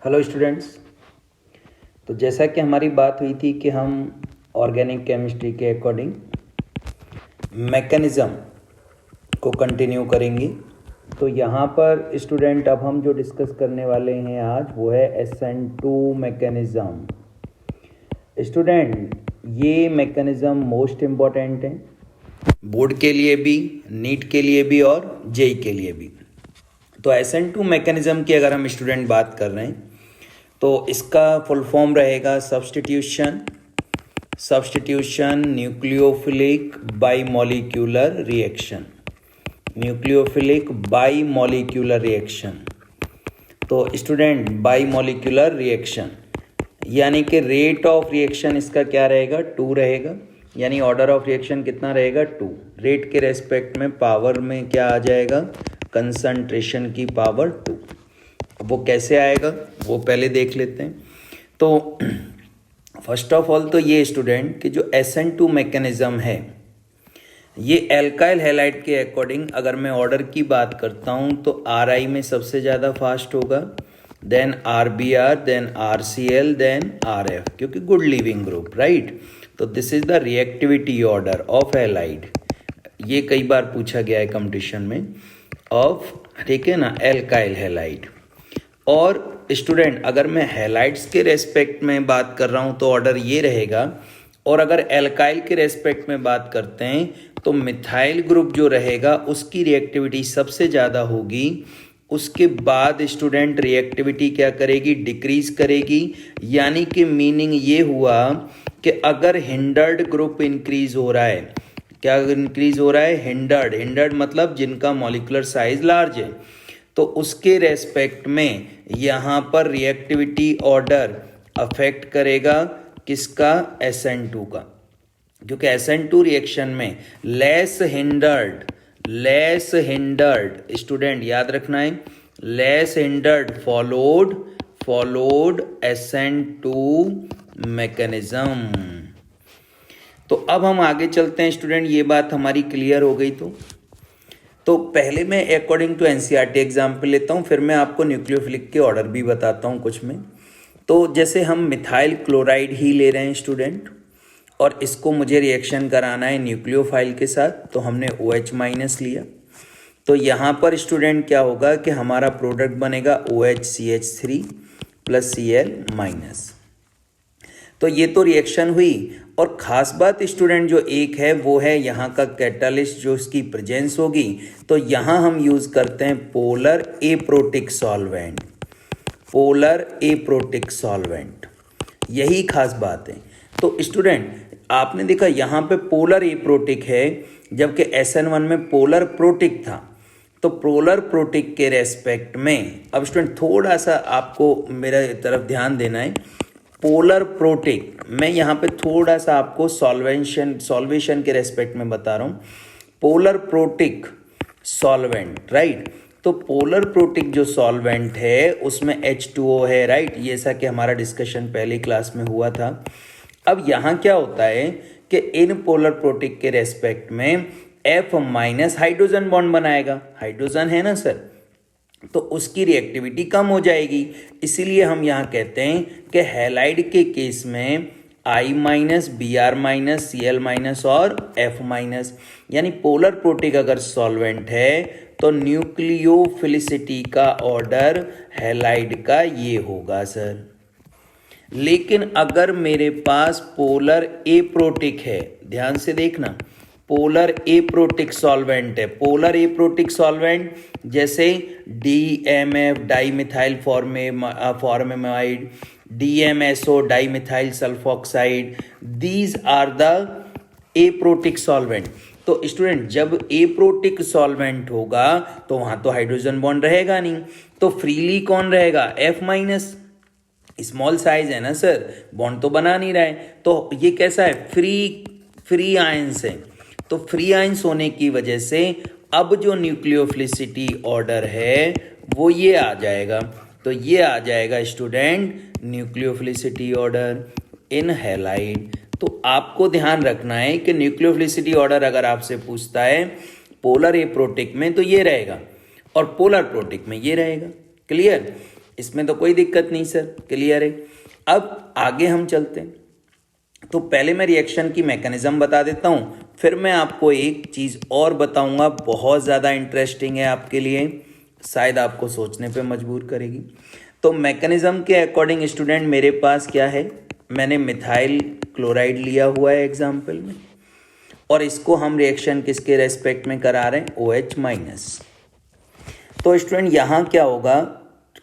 Hello students. तो जैसा कि हमारी बात हुई थी कि हम ऑर्गेनिक केमिस्ट्री के अकॉर्डिंग मैकेनिज़्म को कंटिन्यू करेंगे। तो यहाँ पर स्टूडेंट अब हम जो डिस्कस करने वाले हैं आज वो है SN2 मैकेनिज़्म। स्टूडेंट ये मैकेनिज़्म मोस्ट इम्पॉर्टेंट है बोर्ड के लिए भी, नीट के लिए भी और जेई के लिए भी। तो SN2 मैकेनिज़्म की अगर हम स्टूडेंट बात कर रहे हैं तो इसका फुल फॉर्म रहेगा substitution nucleophilic bimolecular reaction. Nucleophilic bimolecular reaction. तो स्टूडेंट बाईमॉलिक्यूलर रिएक्शन यानी कि रेट ऑफ रिएक्शन इसका क्या रहेगा, 2 रहेगा। यानी ऑर्डर ऑफ रिएक्शन कितना रहेगा, 2। रेट के रेस्पेक्ट में पावर में क्या आ जाएगा, कंसंट्रेशन की पावर 2। वो कैसे आएगा वो पहले देख लेते हैं। तो फर्स्ट ऑफ ऑल तो ये स्टूडेंट कि जो SN2 मैकेनिज़्म है ये एल्काइल हैलाइड के अकॉर्डिंग अगर मैं ऑर्डर की बात करता हूँ तो RI में सबसे ज़्यादा फास्ट होगा, then RBr, then RCl, then RF, क्योंकि गुड लिविंग ग्रुप, राइट। तो this is the reactivity order of halide. ये कई बार पूछा गया है कंपटीशन में ऑफ, ठीक है ना, एल्काइल हैलाइड। और स्टूडेंट अगर मैं हैलाइड्स के रेस्पेक्ट में बात कर रहा हूँ तो ऑर्डर ये रहेगा, और अगर एल्काइल के रेस्पेक्ट में बात करते हैं तो मिथाइल ग्रुप जो रहेगा उसकी रिएक्टिविटी सबसे ज़्यादा होगी। उसके बाद स्टूडेंट रिएक्टिविटी क्या करेगी, डिक्रीज करेगी। यानी कि मीनिंग ये हुआ कि अगर हिंडर्ड ग्रुप इंक्रीज हो रहा है, क्या इंक्रीज हो रहा है, हिंडर्ड मतलब जिनका मॉलिक्यूलर साइज लार्ज है, तो उसके रेस्पेक्ट में यहाँ पर रिएक्टिविटी ऑर्डर अफेक्ट करेगा किसका, SN2 का। क्योंकि SN2 रिएक्शन में लेस हिंडर्ड स्टूडेंट याद रखना है, less hindered followed SN2 mechanism. तो अब हम आगे चलते हैं स्टूडेंट, ये बात हमारी क्लियर हो गई। तो पहले मैं अकॉर्डिंग टू NCERT एग्जाम्पल लेता हूँ, फिर मैं आपको न्यूक्लियोफिलिक के ऑर्डर भी बताता हूँ कुछ में। तो जैसे हम मिथाइल क्लोराइड ही ले रहे हैं स्टूडेंट, और इसको मुझे रिएक्शन कराना है न्यूक्लियोफाइल के साथ, तो हमने OH- लिया। तो यहाँ पर स्टूडेंट क्या होगा कि हमारा प्रोडक्ट बनेगा OHCH3 + Cl-। तो ये तो रिएक्शन हुई। और ख़ास बात स्टूडेंट जो एक है वो है यहाँ का कैटालिस्ट जो इसकी प्रेजेंस होगी। तो यहाँ हम यूज़ करते हैं पोलर एप्रोटिक सॉल्वेंट। यही खास बात है। तो स्टूडेंट आपने देखा यहाँ पे पोलर एप्रोटिक है, जबकि SN1 में पोलर प्रोटिक था। तो पोलर प्रोटिक के रेस्पेक्ट में अब स्टूडेंट थोड़ा सा आपको मेरे तरफ ध्यान देना है। पोलर प्रोटिक मैं यहाँ पे थोड़ा सा आपको सॉल्वेशन के रेस्पेक्ट में बता रहा हूँ। Polar protic solvent, right. तो पोलर प्रोटिक जो सॉल्वेंट है उसमें H2O है, राइट। ये ऐसा कि हमारा डिस्कशन पहली क्लास में हुआ था। अब यहाँ क्या होता है कि इन पोलर प्रोटिक के रेस्पेक्ट में F- हाइड्रोजन बॉन्ड बनाएगा, हाइड्रोजन है ना सर, तो उसकी रिएक्टिविटी कम हो जाएगी। इसीलिए हम यहाँ कहते हैं कि हैलाइड के केस में I-, Br-, Cl- और F-। यानी पोलर प्रोटिक अगर सॉल्वेंट है तो न्यूक्लियोफिलिसिटी का ऑर्डर हैलाइड का ये होगा सर। लेकिन अगर मेरे पास पोलर एप्रोटिक है, ध्यान से देखना, पोलर एप्रोटिक सॉल्वेंट है, पोलर एप्रोटिक सॉल्वेंट जैसे DMF dimethyl formamide, DMSO dimethyl sulfoxide, these are the aprotic solvent. तो स्टूडेंट जब एप्रोटिक सॉल्वेंट होगा तो वहां तो हाइड्रोजन बॉन्ड रहेगा नहीं, तो फ्रीली कौन रहेगा, F-। स्मॉल साइज है ना सर, बॉन्ड तो बना नहीं रहा है, तो ये कैसा है, फ्री आयंस है। तो फ्री आयंस होने की वजह से अब जो न्यूक्लियोफिलिसिटी ऑर्डर है वो ये आ जाएगा। तो ये आ जाएगा student nucleophilicity order in halide. तो आपको ध्यान रखना है कि न्यूक्लियोफिलिसिटी ऑर्डर अगर आपसे पूछता है पोलर एप्रोटिक में तो ये रहेगा, और पोलर प्रोटिक में ये रहेगा। क्लियर। इसमें तो कोई दिक्कत नहीं सर, क्लियर है। अब आगे हम चलते हैं। तो पहले मैं रिएक्शन की मैकेनिज्म बता देता हूँ, फिर मैं आपको एक चीज़ और बताऊंगा, बहुत ज़्यादा इंटरेस्टिंग है आपके लिए, शायद आपको सोचने पे मजबूर करेगी। तो मैकेनिज्म के अकॉर्डिंग स्टूडेंट मेरे पास क्या है, मैंने मिथाइल क्लोराइड लिया हुआ है एग्जाम्पल में, और इसको हम रिएक्शन किसके रेस्पेक्ट में करा रहे हैं, OH माइनस। तो स्टूडेंट यहाँ क्या होगा,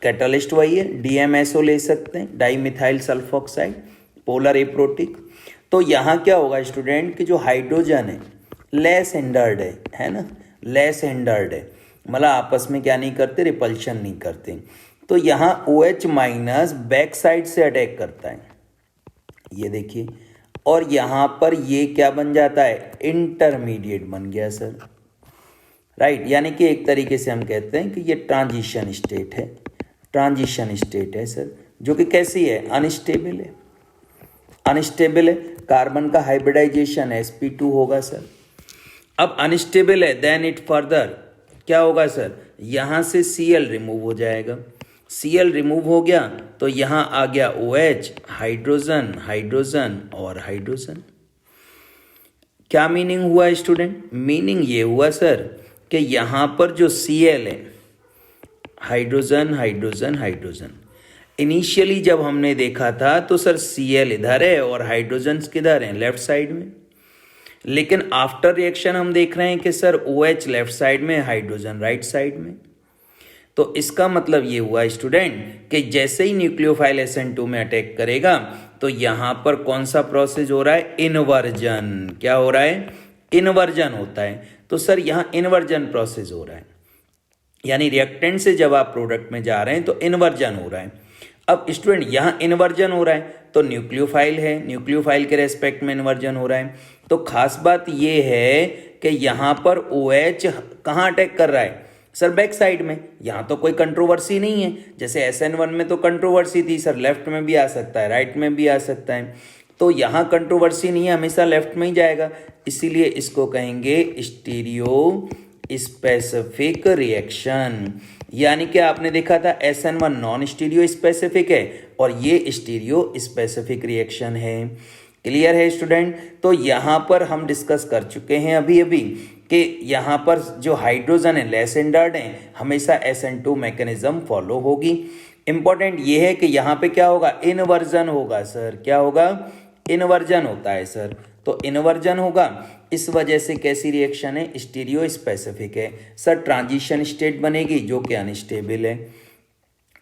कैटलिस्ट वही है, DMSO ले सकते हैं, di methyl sulphoxide, polar aprotic. तो यहाँ क्या होगा स्टूडेंट कि जो हाइड्रोजन है लेस हिंडर्ड है ना, लेस हिंडर्ड है, मतलब आपस में क्या नहीं करते, रिपल्शन नहीं करते। तो यहाँ OH माइनस बैक साइड से अटैक करता है, ये देखिए, और यहाँ पर ये क्या बन जाता है, इंटरमीडिएट बन गया सर, राइट। यानी कि एक तरीके से हम कहते हैं कि ये ट्रांजिशन स्टेट है, ट्रांजिशन स्टेट है सर, जो कि कैसी है, अनस्टेबल है, अनस्टेबल है। कार्बन का हाइब्रिडाइजेशन sp2 होगा सर। अब अनस्टेबल है, देन इट फर्दर क्या होगा सर, यहाँ से Cl रिमूव हो जाएगा, Cl रिमूव हो गया तो यहाँ आ गया OH, हाइड्रोजन, हाइड्रोजन और हाइड्रोजन। क्या मीनिंग हुआ स्टूडेंट, मीनिंग ये हुआ सर कि यहाँ पर जो Cl है, हाइड्रोजन, हाइड्रोजन, हाइड्रोजन, इनिशियली जब हमने देखा था तो सर Cl इधर है और हाइड्रोजन किधर हैं, लेफ्ट साइड में। लेकिन आफ्टर रिएक्शन हम देख रहे हैं कि सर OH लेफ्ट साइड में, हाइड्रोजन राइट साइड में। तो इसका मतलब ये हुआ स्टूडेंट कि जैसे ही न्यूक्लियोफाइल SN2 में अटैक करेगा तो यहाँ पर कौन सा प्रोसेस हो रहा है, इन्वर्जन। क्या हो रहा है, इन्वर्जन होता है। तो सर यहाँ इन्वर्जन प्रोसेस हो रहा है, यानी रिएक्टेंट से जब आप प्रोडक्ट में जा रहे हैं तो इन्वर्जन हो रहा है। अब स्टूडेंट यहाँ इन्वर्जन हो रहा है तो न्यूक्लियोफाइल है, न्यूक्लियोफाइल के रेस्पेक्ट में इन्वर्जन हो रहा है। तो खास बात ये है कि यहाँ पर OH कहाँ अटैक कर रहा है सर, बैक साइड में। यहाँ तो कोई कंट्रोवर्सी नहीं है, जैसे SN1 में तो कंट्रोवर्सी थी सर, लेफ्ट में भी आ सकता है, राइट में भी आ सकता है। तो यहाँ कंट्रोवर्सी नहीं है, हमेशा लेफ्ट में ही जाएगा, इसीलिए इसको कहेंगे स्टीरियो स्पेसिफिक रिएक्शन। यानी कि आपने देखा था SN1 नॉन स्टीरियो स्पेसिफिक है और ये स्टीरियो स्पेसिफिक रिएक्शन है। क्लियर है स्टूडेंट। तो यहाँ पर हम डिस्कस कर चुके हैं अभी अभी कि यहाँ पर जो हाइड्रोजन है लेस हिंडर्ड है, हमेशा SN2 मैकेनिज्म फॉलो होगी। इंपॉर्टेंट ये है कि यहाँ पे क्या होगा, इन्वर्जन होगा सर। क्या होगा, इन्वर्जन होता है सर। तो इन्वर्जन होगा, इस वजह से कैसी रिएक्शन है, स्टीरियो स्पेसिफिक है सर। ट्रांजिशन स्टेट बनेगी जो कि अनस्टेबल है।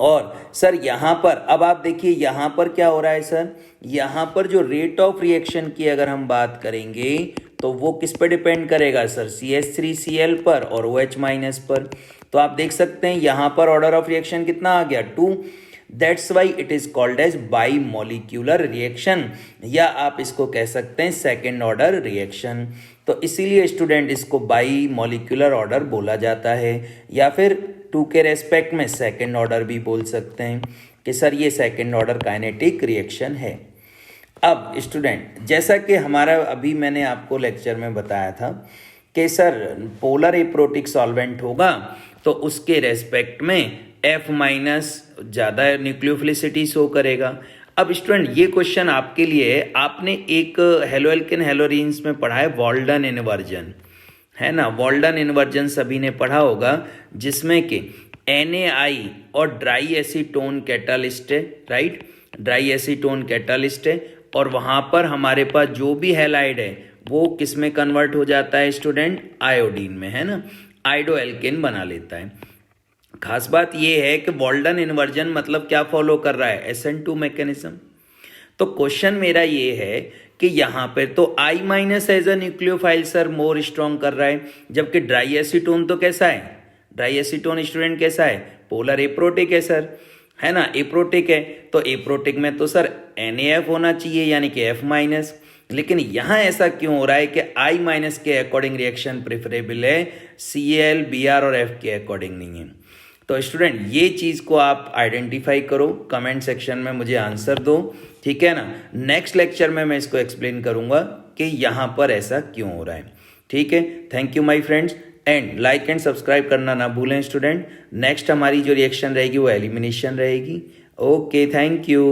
और सर यहाँ पर अब आप देखिए यहाँ पर क्या हो रहा है सर, यहाँ पर जो रेट ऑफ रिएक्शन की अगर हम बात करेंगे तो वो किस पर डिपेंड करेगा सर, CH3Cl पर और OH माइनस पर। तो आप देख सकते हैं यहाँ पर ऑर्डर ऑफ रिएक्शन कितना आ गया, 2। That's why it is called as bimolecular reaction, या आप इसको कह सकते हैं सेकेंड ऑर्डर रिएक्शन। तो इसीलिए स्टूडेंट इसको बाई मॉलिक्यूलर ऑर्डर बोला जाता है, या फिर 2 के रेस्पेक्ट में सेकेंड ऑर्डर भी बोल सकते हैं कि सर ये सेकेंड ऑर्डर काइनेटिक रिएक्शन है। अब स्टूडेंट जैसा कि हमारा अभी मैंने आपको लेक्चर में बताया था कि सर पोलर एप्रोटिक सॉल्वेंट होगा तो उसके रेस्पेक्ट में F माइनस ज़्यादा न्यूक्लियोफिलिसिटी शो करेगा। अब स्टूडेंट ये क्वेश्चन आपके लिए, आपने एक हेलोएल्केन हेलोरीन्स में पढ़ा है वॉल्डन इन्वर्जन, है ना, वॉल्डन इन्वर्जन सभी ने पढ़ा होगा, जिसमें कि NaI और ड्राई एसीटोन कैटालिस्ट है, राइट, ड्राई एसीटोन कैटालिस्ट है, और वहाँ पर हमारे पास जो भी हैलाइड है वो किस में कन्वर्ट हो जाता है स्टूडेंट, आयोडीन में, है ना, आइडो एल्केन बना लेता है। खास बात ये है कि वॉल्डन इन्वर्जन मतलब क्या फॉलो कर रहा है, SN2 मैकेनिज्म। तो क्वेश्चन मेरा ये है कि यहाँ पे तो I minus as a nucleophile sir more strong कर रहा है, जबकि ड्राई एसीटोन तो कैसा है, ड्राई एसीटोन स्टूडेंट कैसा है, पोलर एप्रोटिक है सर, है ना, एप्रोटिक है। तो एप्रोटिक में तो सर NaF होना चाहिए, यानी कि F माइनस। लेकिन यहाँ ऐसा क्यों हो रहा है कि I माइनस के अकॉर्डिंग रिएक्शन प्रेफरेबल है, Cl, Br और F के अकॉर्डिंग नहीं है। तो स्टूडेंट ये चीज़ को आप आइडेंटिफाई करो, कमेंट सेक्शन में मुझे आंसर दो, ठीक है ना। नेक्स्ट लेक्चर में मैं इसको एक्सप्लेन करूंगा कि यहाँ पर ऐसा क्यों हो रहा है, ठीक है। Thank you my friends, and like and subscribe करना ना भूलें स्टूडेंट। नेक्स्ट हमारी जो रिएक्शन रहेगी वो एलिमिनेशन रहेगी। Okay, thank you.